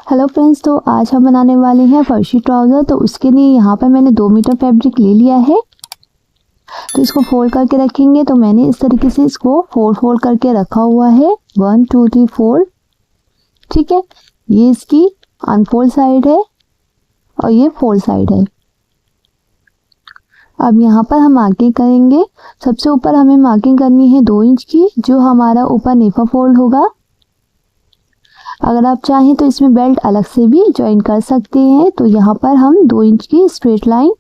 Hello friends, तो आज हम बनाने वाले हैं फर्शी ट्राउज़र। तो उसके लिए यहाँ पर मैंने 2 मीटर फैब्रिक ले लिया है। तो इसको फोल्ड करके रखेंगे। तो मैंने इस तरीके से इसको फोल्ड करके रखा हुआ है 1 2 3 4। ठीक है, ये इसकी अनफोल्ड साइड है और ये फोल्ड साइड है। अब यहाँ पर हम मार्किंग करेंगे। सबसे ऊपर हमें मार्किंग करनी है 2 इंच की, जो हमारा ऊपर नेफा फोल्ड होगा। अगर आप चाहें तो इसमें बेल्ट अलग से भी ज्वाइन कर सकते हैं। तो यहाँ पर हम 2 इंच की स्ट्रेट लाइन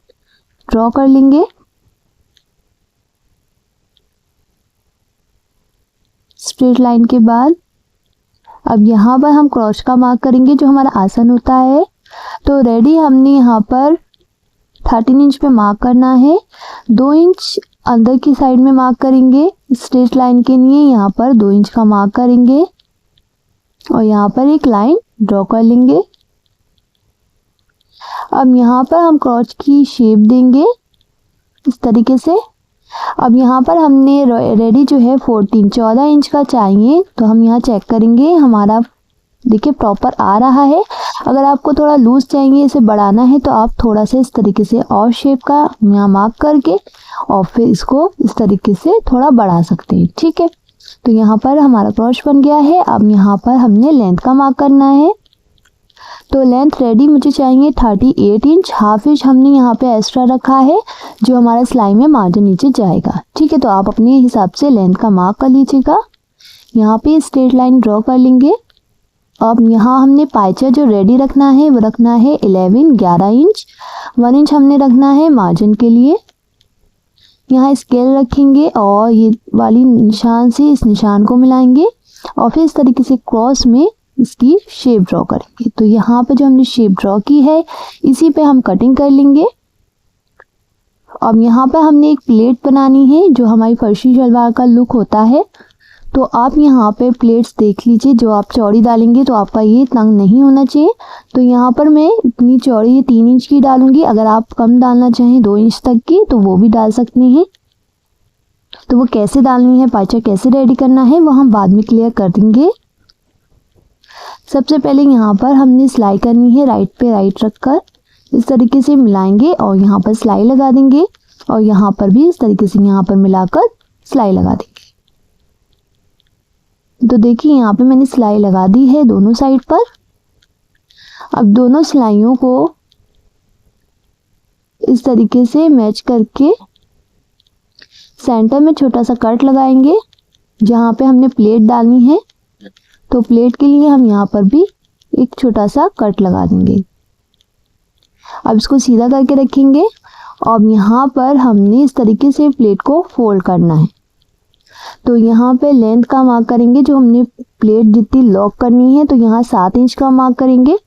ड्रॉ कर लेंगे। स्ट्रेट लाइन के बाद अब यहाँ पर हम क्रॉस का मार्क करेंगे, जो हमारा आसन होता है। तो रेडी हमने यहाँ पर 13 इंच पे मार्क करना है। 2 इंच अंदर की साइड में मार्क करेंगे। स्ट्रेट लाइन के लिए यहाँ पर 2 इंच का मार्क करेंगे और यहाँ पर एक लाइन ड्रॉ कर लेंगे। अब यहाँ पर हम क्रॉस की शेप देंगे इस तरीके से। अब यहाँ पर हमने रेडी जो है 14 इंच का चाहिए। तो हम यहाँ चेक करेंगे, हमारा देखिए प्रॉपर आ रहा है। अगर आपको थोड़ा लूज चाहिए, इसे बढ़ाना है, तो आप थोड़ा सा इस तरीके से और शेप का यहाँ मार्क करके और फिर इसको इस तरीके से थोड़ा बढ़ा सकते हैं। ठीक है, तो यहाँ पर हमारा क्रॉस बन गया है। अब यहाँ पर हमने लेंथ का मार्क करना है। तो लेंथ रेडी मुझे चाहिए 38 इंच। हाफ इंच हमने यहाँ पे एक्स्ट्रा रखा है, जो हमारा सिलाई में मार्जिन नीचे जाएगा। ठीक है, तो आप अपने हिसाब से लेंथ का मार्क कर लीजिएगा। यहाँ पे स्ट्रेट लाइन ड्रॉ कर लेंगे। अब यहाँ हमने पाइचा जो रेडी रखना है वो रखना है 11 इंच। 1 इंच हमने रखना है मार्जिन के लिए। यहाँ स्केल रखेंगे और ये वाली निशान से इस निशान को मिलाएंगे और फिर इस तरीके से क्रॉस में इसकी शेप ड्रॉ करेंगे। तो यहाँ पे जो हमने शेप ड्रॉ की है, इसी पे हम कटिंग कर लेंगे। अब यहाँ पे हमने एक प्लेट बनानी है, जो हमारी फर्शी शलवार का लुक होता है। तो आप यहाँ पे प्लेट्स देख लीजिए, जो आप चौड़ी डालेंगे तो आपका ये तंग नहीं होना चाहिए। तो यहाँ पर मैं इतनी चौड़ी 3 इंच की डालूंगी। अगर आप कम डालना चाहें 2 इंच तक की, तो वो भी डाल सकते हैं। तो वो कैसे डालनी है, पाइचा कैसे रेडी करना है, वो हम बाद में क्लियर कर देंगे। सबसे पहले यहाँ पर हमने सिलाई करनी है। राइट पे राइट रखकर इस तरीके से मिलाएंगे और यहाँ पर सिलाई लगा देंगे और यहाँ पर भी इस तरीके से यहाँ पर मिलाकर सिलाई लगा देंगे। तो देखिए यहाँ पे मैंने सिलाई लगा दी है दोनों साइड पर। अब दोनों सिलाइयों को इस तरीके से मैच करके सेंटर में छोटा सा कट लगाएंगे, जहाँ पे हमने प्लेट डालनी है। तो प्लेट के लिए हम यहाँ पर भी एक छोटा सा कट लगा देंगे। अब इसको सीधा करके रखेंगे और यहाँ पर हमने इस तरीके से प्लेट को फोल्ड करना है। तो यहाँ पे लेंथ का मार्क करेंगे, जो हमने प्लेट जितनी लॉक करनी है। तो यहाँ 7 इंच का मार्क करेंगे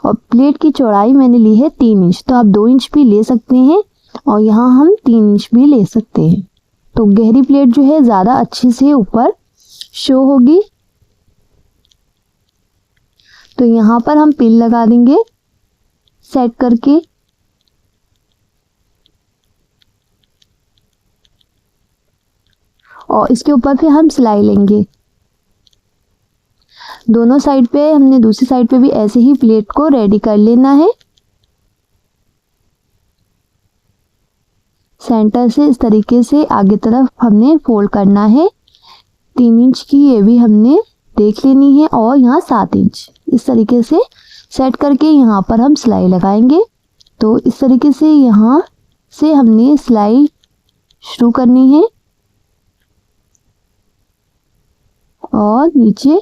और प्लेट की चौड़ाई मैंने ली है 3 इंच। तो आप 2 इंच भी ले सकते हैं और यहाँ हम 3 इंच भी ले सकते हैं। तो गहरी प्लेट जो है ज़्यादा अच्छे से ऊपर शो होगी। तो यहाँ पर हम पिन लगा देंगे सेट करके। और इसके ऊपर फिर हम सिलाई लेंगे दोनों साइड पे। हमने दूसरी साइड पे भी ऐसे ही प्लेट को रेडी कर लेना है। सेंटर से इस तरीके से आगे तरफ हमने फोल्ड करना है। 3 इंच की ये भी हमने देख लेनी है और यहाँ 7 इंच इस तरीके से सेट करके यहाँ पर हम सिलाई लगाएंगे। तो इस तरीके से यहाँ से हमने सिलाई शुरू करनी है और नीचे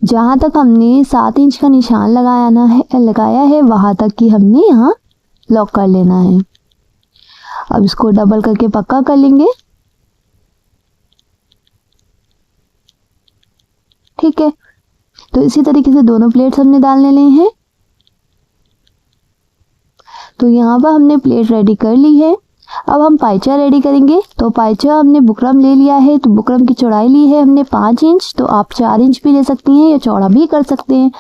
जहाँ तक हमने 7 इंच का निशान लगाया है वहाँ तक की हमने यहाँ लॉक कर लेना है। अब इसको डबल करके पक्का कर लेंगे। ठीक है, तो इसी तरीके से दोनों प्लेट्स हमने डाल लेने हैं। तो यहाँ पर हमने प्लेट रेडी कर ली है। अब हम पाइचा रेडी करेंगे। तो पाइचा हमने बुकरम ले लिया है। तो बुकरम की चौड़ाई ली है हमने 5 इंच। तो आप 4 इंच भी ले सकती हैं या चौड़ा भी कर सकते हैं।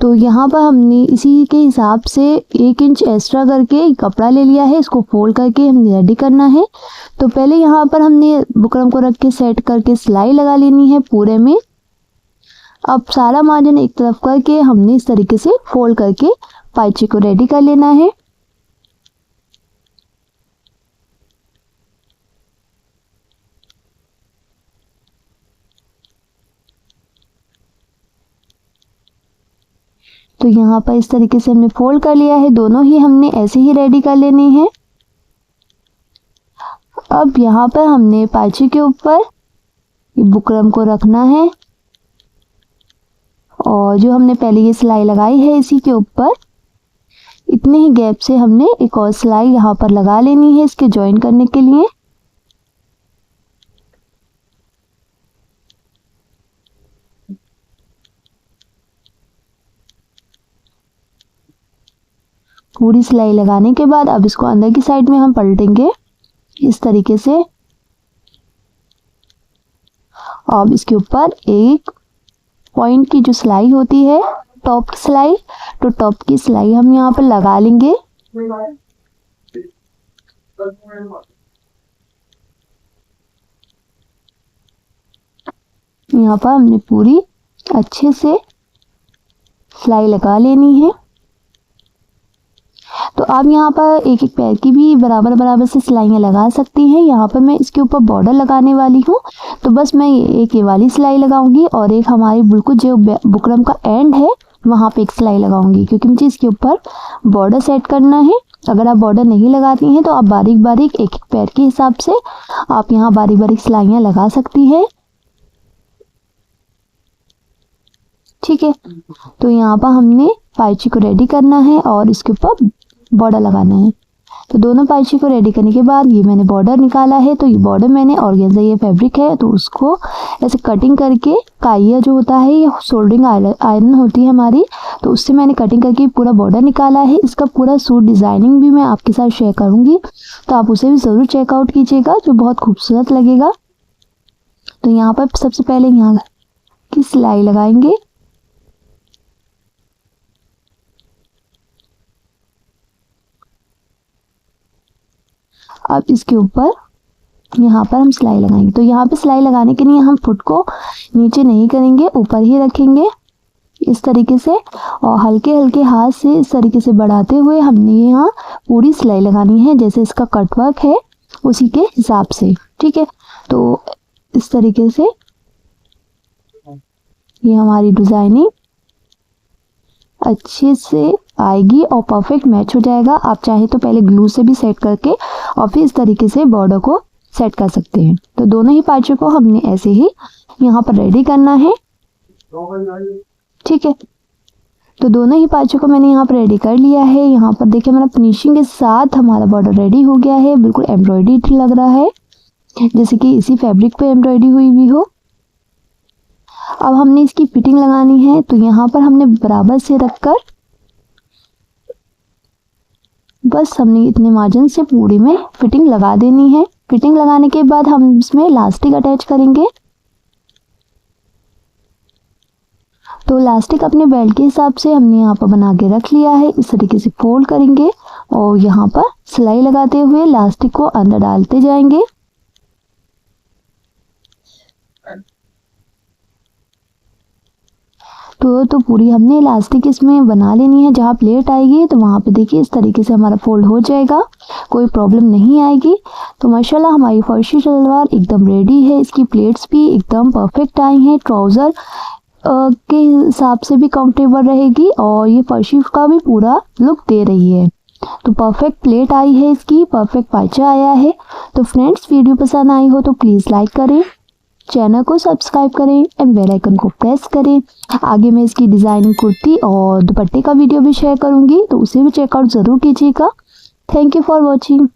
तो यहाँ पर हमने इसी के हिसाब से 1 इंच एक्स्ट्रा करके कपड़ा ले लिया है। इसको फोल्ड करके हमने रेडी करना है। तो पहले यहाँ पर हमने बुकरम को रख के सेट करके सिलाई लगा लेनी है पूरे में। अब सारा मार्जिन एक तरफ करके हमने इस तरीके से फोल्ड करके पाइचे को रेडी कर लेना है। तो यहाँ पर इस तरीके से हमने फोल्ड कर लिया है, दोनों ही हमने ऐसे ही रेडी कर लेने हैं। अब यहाँ पर हमने पाइचे के ऊपर बुकरम को रखना है और जो हमने पहले ये सिलाई लगाई है इसी के ऊपर इतने ही गैप से हमने एक और सिलाई यहाँ पर लगा लेनी है इसके ज्वाइन करने के लिए। पूरी सिलाई लगाने के बाद अब इसको अंदर की साइड में हम पलटेंगे इस तरीके से। अब इसके ऊपर एक पॉइंट की जो सिलाई होती है टॉप की सिलाई, तो टॉप की सिलाई हम यहाँ पर लगा लेंगे। यहाँ पर हमने पूरी अच्छे से सिलाई लगा लेनी है। तो आप यहाँ पर एक एक पैर की भी बराबर बराबर से सिलाइयाँ लगा सकती हैं। यहाँ पर मैं इसके ऊपर बॉर्डर लगाने वाली हूँ, तो बस मैं एक ये वाली सिलाई लगाऊंगी और एक हमारी बिल्कुल जो बुकरम का एंड है वहाँ पे एक सिलाई लगाऊंगी, क्योंकि मुझे इसके ऊपर बॉर्डर सेट करना है। अगर आप बॉर्डर नहीं लगाती हैं तो आप बारीक बारीक एक एक पैर के हिसाब से आप यहाँ बारीक बारीक सिलाइयाँ लगा सकती हैं। ठीक है, तो यहाँ पर हमने पाइची को रेडी करना है और इसके ऊपर बॉर्डर लगाना है। तो दोनों पाइची को रेडी करने के बाद ये मैंने बॉर्डर निकाला है, तो ये बॉर्डर मैंने ऑर्गेन्जा ये फैब्रिक है तो उसको ऐसे कटिंग करके काइया जो होता है ये सोल्डरिंग आयरन होती है हमारी, तो उससे मैंने कटिंग करके पूरा बॉर्डर निकाला है। इसका पूरा सूट डिज़ाइनिंग भी मैं आपके साथ शेयर करूँगी, तो आप उसे भी ज़रूर चेकआउट कीजिएगा, जो बहुत खूबसूरत लगेगा। तो यहाँ पर सबसे पहले यहाँ की सिलाई लगाएंगे। अब इसके ऊपर यहाँ पर हम सिलाई लगाएंगे। तो यहाँ पे सिलाई लगाने के लिए हम फुट को नीचे नहीं करेंगे, ऊपर ही रखेंगे इस तरीके से, और हल्के हल्के हाथ से इस तरीके से बढ़ाते हुए हमने यहाँ पूरी सिलाई लगानी है, जैसे इसका कटवर्क है उसी के हिसाब से। ठीक है, तो इस तरीके से ये हमारी डिज़ाइनिंग अच्छे से आएगी और परफेक्ट मैच हो जाएगा। आप चाहे तो पहले ग्लू से भी सेट करके और फिर इस तरीके से बॉर्डर को सेट कर सकते हैं। तो दोनों ही पाइचों को हमने ऐसे ही यहाँ पर रेडी करना है। ठीक है, तो दोनों ही पाइचों को मैंने यहाँ पर रेडी कर लिया है। यहाँ पर देखिए मेरा फिनिशिंग के साथ हमारा बॉर्डर रेडी हो गया है, बिल्कुल एम्ब्रॉयडरी लग रहा है, जैसे कि इसी फैब्रिक पे एम्ब्रॉयडरी हुई भी हो। अब हमने इसकी फिटिंग लगानी है, तो यहाँ पर हमने बराबर से रखकर बस हमने इतने मार्जिन से पूरी में फिटिंग लगा देनी है। फिटिंग लगाने के बाद हम इसमें इलास्टिक अटैच करेंगे। तो इलास्टिक अपने बेल्ट के हिसाब से हमने यहाँ पर बना के रख लिया है। इस तरीके से फोल्ड करेंगे और यहाँ पर सिलाई लगाते हुए इलास्टिक को अंदर डालते जाएंगे। तो पूरी हमने इलास्टिक इसमें बना लेनी है। जहाँ प्लेट आएगी तो वहाँ पे देखिए इस तरीके से हमारा फोल्ड हो जाएगा, कोई प्रॉब्लम नहीं आएगी। तो माशाल्लाह हमारी फर्शी सलवार एकदम रेडी है। इसकी प्लेट्स भी एकदम परफेक्ट आई हैं, ट्राउज़र के हिसाब से भी कंफर्टेबल रहेगी और ये फर्शी का भी पूरा लुक दे रही है। तो परफेक्ट प्लेट आई है, इसकी परफेक्ट पाइचा आया है। तो फ्रेंड्स, वीडियो पसंद आई हो तो प्लीज़ लाइक करें, चैनल को सब्सक्राइब करें एंड बेल आइकन को प्रेस करें। आगे मैं इसकी डिज़ाइनिंग कुर्ती और दुपट्टे का वीडियो भी शेयर करूंगी, तो उसे भी चेकआउट ज़रूर कीजिएगा। Thank you for watching.